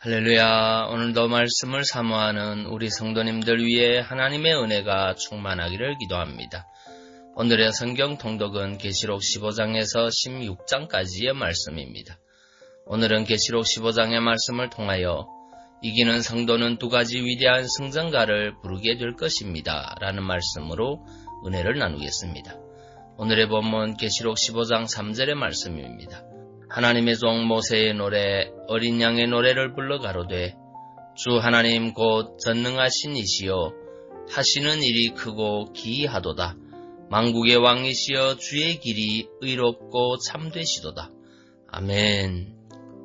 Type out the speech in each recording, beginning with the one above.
할렐루야. 오늘도 말씀을 사모하는 우리 성도님들 위해 하나님의 은혜가 충만하기를 기도합니다. 오늘의 성경 통독은 계시록 15장에서 16장까지의 말씀입니다. 오늘은 계시록 15장의 말씀을 통하여 이기는 성도는 두 가지 위대한 승전가를 부르게 될 것입니다. 라는 말씀으로 은혜를 나누겠습니다. 오늘의 본문 계시록 15장 3절의 말씀입니다. 하나님의 종 모세의 노래 어린 양의 노래를 불러 가로되 주 하나님 곧 전능하신 이시여 하시는 일이 크고 기이하도다. 만국의 왕이시여 주의 길이 의롭고 참되시도다. 아멘.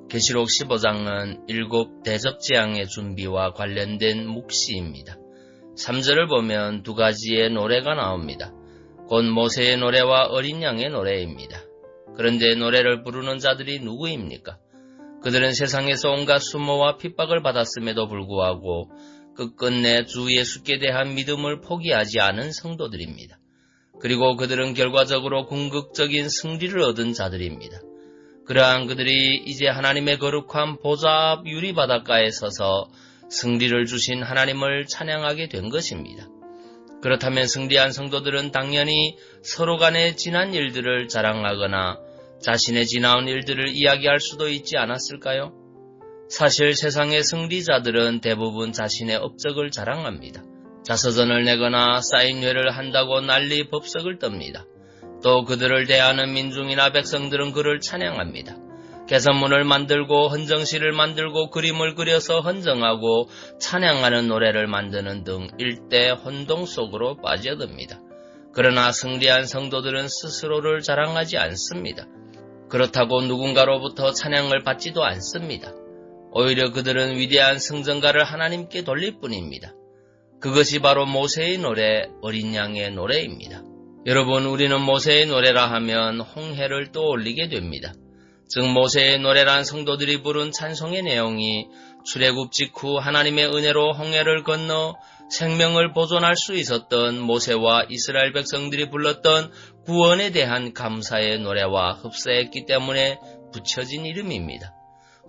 계시록 15장은 7 대접재앙의 준비와 관련된 묵시입니다. 3절을 보면 두 가지의 노래가 나옵니다. 곧 모세의 노래와 어린 양의 노래입니다. 그런데 노래를 부르는 자들이 누구입니까? 그들은 세상에서 온갖 수모와 핍박을 받았음에도 불구하고 끝끝내 주 예수께 대한 믿음을 포기하지 않은 성도들입니다. 그리고 그들은 결과적으로 궁극적인 승리를 얻은 자들입니다. 그러한 그들이 이제 하나님의 거룩한 보좌 앞 유리바닷가에 서서 승리를 주신 하나님을 찬양하게 된 것입니다. 그렇다면 승리한 성도들은 당연히 서로 간의 지난 일들을 자랑하거나 자신의 지나온 일들을 이야기할 수도 있지 않았을까요? 사실 세상의 승리자들은 대부분 자신의 업적을 자랑합니다. 자서전을 내거나 사인회를 한다고 난리 법석을 떱니다. 또 그들을 대하는 민중이나 백성들은 그를 찬양합니다. 개선문을 만들고 헌정실을 만들고 그림을 그려서 헌정하고 찬양하는 노래를 만드는 등 일대 혼동 속으로 빠져듭니다. 그러나 승리한 성도들은 스스로를 자랑하지 않습니다. 그렇다고 누군가로부터 찬양을 받지도 않습니다. 오히려 그들은 위대한 승전가를 하나님께 돌릴 뿐입니다. 그것이 바로 모세의 노래, 어린 양의 노래입니다. 여러분, 우리는 모세의 노래라 하면 홍해를 떠올리게 됩니다. 즉 모세의 노래란 성도들이 부른 찬송의 내용이 출애굽 직후 하나님의 은혜로 홍해를 건너 생명을 보존할 수 있었던 모세와 이스라엘 백성들이 불렀던 구원에 대한 감사의 노래와 흡사했기 때문에 붙여진 이름입니다.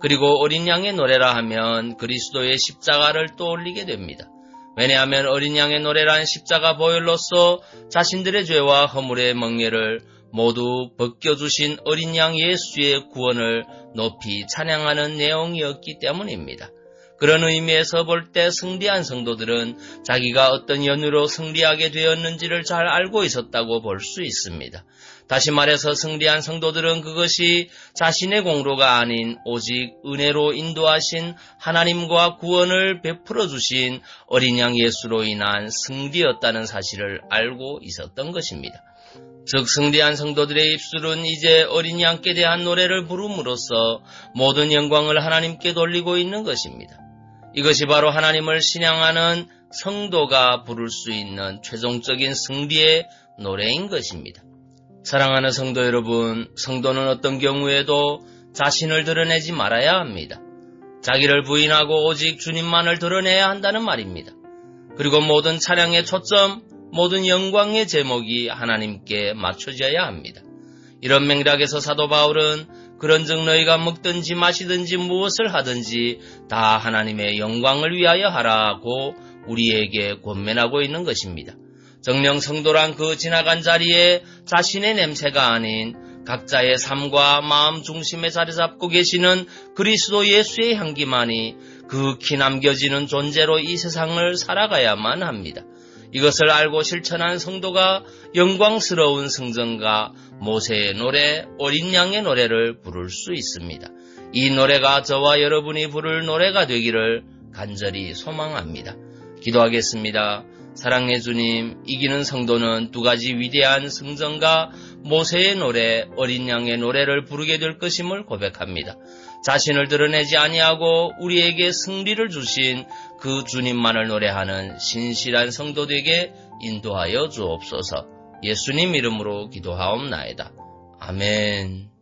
그리고 어린 양의 노래라 하면 그리스도의 십자가를 떠올리게 됩니다. 왜냐하면 어린 양의 노래란 십자가 보혈로서 자신들의 죄와 허물의 멍에를 모두 벗겨주신 어린 양 예수의 구원을 높이 찬양하는 내용이었기 때문입니다. 그런 의미에서 볼 때 승리한 성도들은 자기가 어떤 연유로 승리하게 되었는지를 잘 알고 있었다고 볼 수 있습니다. 다시 말해서 승리한 성도들은 그것이 자신의 공로가 아닌 오직 은혜로 인도하신 하나님과 구원을 베풀어 주신 어린 양 예수로 인한 승리였다는 사실을 알고 있었던 것입니다. 즉 승리한 성도들의 입술은 이제 어린 양께 대한 노래를 부름으로써 모든 영광을 하나님께 돌리고 있는 것입니다. 이것이 바로 하나님을 신앙하는 성도가 부를 수 있는 최종적인 승리의 노래인 것입니다. 사랑하는 성도 여러분, 성도는 어떤 경우에도 자신을 드러내지 말아야 합니다. 자기를 부인하고 오직 주님만을 드러내야 한다는 말입니다. 그리고 모든 찬양의 초점, 모든 영광의 제목이 하나님께 맞춰져야 합니다. 이런 맥락에서 사도 바울은 그런즉 너희가 먹든지 마시든지 무엇을 하든지 다 하나님의 영광을 위하여 하라고 우리에게 권면하고 있는 것입니다. 정녕 성도란 그 지나간 자리에 자신의 냄새가 아닌 각자의 삶과 마음 중심에 자리 잡고 계시는 그리스도 예수의 향기만이 극히 남겨지는 존재로 이 세상을 살아가야만 합니다. 이것을 알고 실천한 성도가 영광스러운 승전가 모세의 노래, 어린 양의 노래를 부를 수 있습니다. 이 노래가 저와 여러분이 부를 노래가 되기를 간절히 소망합니다. 기도하겠습니다. 사랑의 주님, 이기는 성도는 두 가지 위대한 승전가 모세의 노래, 어린 양의 노래를 부르게 될 것임을 고백합니다. 자신을 드러내지 아니하고 우리에게 승리를 주신 그 주님만을 노래하는 신실한 성도들에게 인도하여 주옵소서. 예수님 이름으로 기도하옵나이다. 아멘.